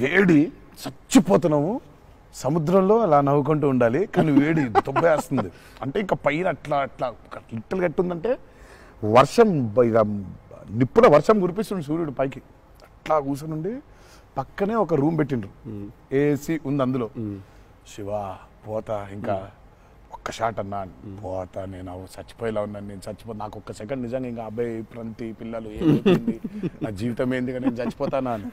వేడి చచ్చిపోతున్నాము, సముద్రంలో అలా నవ్వుకుంటూ ఉండాలి, కానీ వేడి దొబ్బేస్తుంది. అంటే ఇంకా పైన అట్లా అట్లా లిట్టలు కట్టుందంటే వర్షం, ఇక నిప్పుల వర్షం కురిపిస్తుంది సూర్యుడు పైకి. అట్లా కూర్చొని పక్కనే ఒక రూమ్ పెట్టిండ్రు, ఏసీ ఉంది అందులో. శివ పోతా, ఇంకా ఒక్క షాట్ అన్నా పోతా, నేను చచ్చిపోయేలా ఉన్నాను, నేను చచ్చిపో, నాకు ఒక్క సెకండ్ నిజంగా ఇంకా అబ్బాయి ప్రంతి పిల్లలు ఏమైపోయింది, నా జీవితం ఏంది, నేను చచ్చిపోతానా అని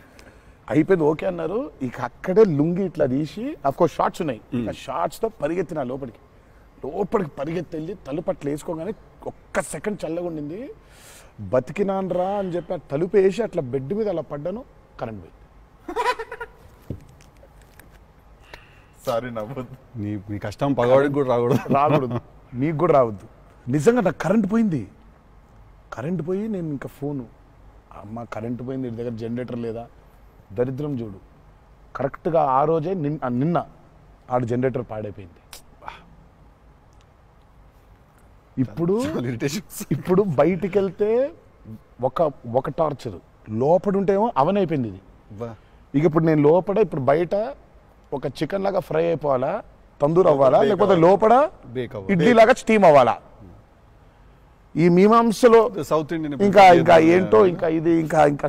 అయిపోయింది. ఓకే అన్నారు. ఇక అక్కడే లుంగి ఇట్లా తీసి, అఫ్కోర్స్ షార్ట్స్ ఉన్నాయి, ఇక షార్ట్స్తో పరిగెత్తిన లోపలికి పరిగెత్తి వెళ్ళి తలుపు అట్లా వేసుకోగానే ఒక్క సెకండ్ చల్లగా ఉండింది. బతికినాన్రా అని చెప్పి ఆ తలుపు వేసి అట్లా బెడ్ మీద అలా పడ్డాను, కరెంట్ పోయింది. సారీ నవ్వద్దు, నీ కష్టం పగవాడికి కూడా రాకూడదు, మీకు కూడా రావద్దు. నిజంగా నాకు కరెంట్ పోయింది. కరెంట్ పోయి నేను ఇంకా ఫోను, అమ్మ కరెంట్ పోయింది, ఇంటి దగ్గర జనరేటర్ లేదా, దరిద్రం చూడు. కరెక్ట్గా ఆ రోజే నిన్న ఆడ జనరేటర్ పాడైపోయింది. ఇప్పుడు బయటికి వెళ్తే ఒక టార్చర్, లోపల ఉంటేమో అవనైపోయింది ఇది. ఇక ఇప్పుడు నేను ఇప్పుడు బయట ఒక చికెన్ లాగా ఫ్రై అయిపోవాలా, తందూరు అవ్వాలా, లేకపోతే లోపల ఇడ్లీ లాగా స్టీమ్ అవ్వాలా. ఈ మీమాంసలో సౌత్ ఇండియన్ ఇంకా ఏంటో ఇది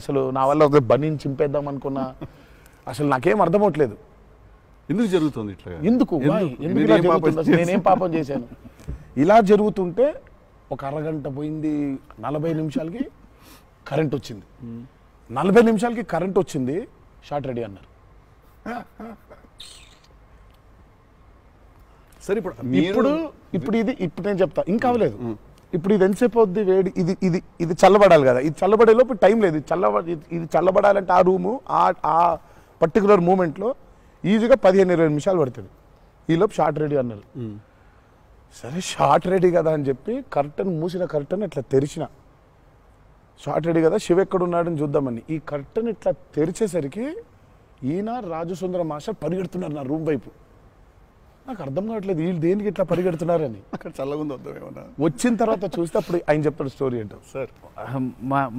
అసలు నా వల్ల బనీని చింపేద్దాం అనుకున్నా, అసలు నాకేం అర్థమవట్లేదు. ఎందుకు జరుగుతుంది ఇట్లా? ఎందుకు నేనేం పాపం చేశాను? ఇలా జరుగుతుంటే ఒక అరగంట పోయింది, 40 నిమిషాలకి కరెంట్ వచ్చింది. 40 నిమిషాలకి కరెంట్ వచ్చింది, షార్ట్ రెడీ అన్నారు. సరే ఇప్పుడు నేను చెప్తా, ఇంకా అవ్వలేదు. ఇప్పుడు ఇది ఎంతసేపు అవుద్ది వేడి, ఇది చల్లబడాలి కదా, ఇది చల్లబడే లోపు టైం లేదు. ఇది చల్లబడాలంటే ఆ రూము ఆ పర్టికులర్ మూమెంట్లో ఈజీగా 15-20 నిమిషాలు పడుతుంది. ఈలోపు షార్ట్ రెడీ అన్నారు. సరే షార్ట్ రెడీ కదా అని చెప్పి మూసిన కర్టన్ ఇట్లా తెరిచిన, షార్ట్ రెడీ కదా శివ ఎక్కడున్నాడని చూద్దామని. ఈ కర్టన్ ఇట్లా తెరిచేసరికి ఈయన రాజసుందర మాస్టర్ పరిగెడుతున్నారు నా రూమ్ వైపు. నాకు అర్థం కావట్లేదు వీళ్ళు దేనికి ఇట్లా పరిగెడుతున్నారని. అక్కడ చల్లగా ఉంది వద్దామేమన్నా. వచ్చిన తర్వాత చూస్తే అప్పుడు ఆయన చెప్తాడు స్టోరీ ఏంటో. సార్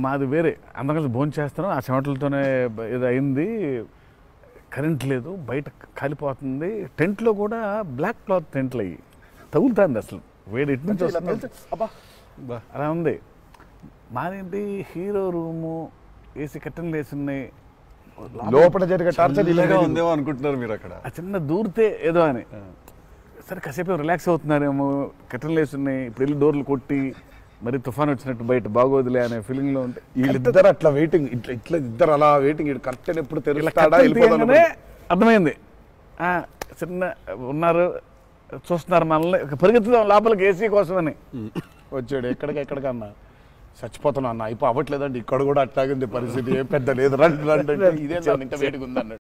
మాది వేరే, అందరం కలిసి భోజనం చేస్తాను, ఆ చెమటలతోనే ఇది అయింది, కరెంట్ లేదు, బయట కాలిపోతుంది, టెంట్లో కూడా బ్లాక్ క్లాత్ టెంట్లు అయ్యి తగులుతుంది, అసలు వేడి ఇటు నుంచి వస్తుంది, అలా ఉంది. మాదేంటి హీరో రూము, ఏసీ కట్టెలు వేసి ఉన్నాయి, లోపల జరిగే టార్చర్ ఇలాగా ఉందేమో అనుకుంటున్నారు మీరు అక్కడ. ఆ చిన్న దూరితే ఏదో అని. సరే కాసేపు రిలాక్స్ అవుతున్నారేమో, కట్టెలు వేసి ఉన్నాయి, ఇప్పుడు వెళ్ళి డోర్లు కొట్టి మరి తుఫాన్ వచ్చినట్టు బయట బాగోదులే అనే ఫీలింగ్ లో ఉంటే వీళ్ళిద్దరు అట్లా వెయిటింగ్, ఇట్లా ఇద్దరు అలా వెయిటింగ్, కరెక్ట్ ఎప్పుడు తెలుస్తాడా అర్థమైంది. చిన్న ఉన్నారు చూస్తున్నారు మనల్ని, పరిగెత్తుదాం లోపలికి ఏసీ కోసమని వచ్చాడు. ఎక్కడికన్నా చచ్చిపోతున్నా అన్న, అయిపో అవ్వట్లేదండి, ఇక్కడ కూడా అట్లాగే ఉంది పరిస్థితి, ఏం పెద్ద లేదు, రండి ఇదే ఇంత వేడిగా ఉందన్నాడు.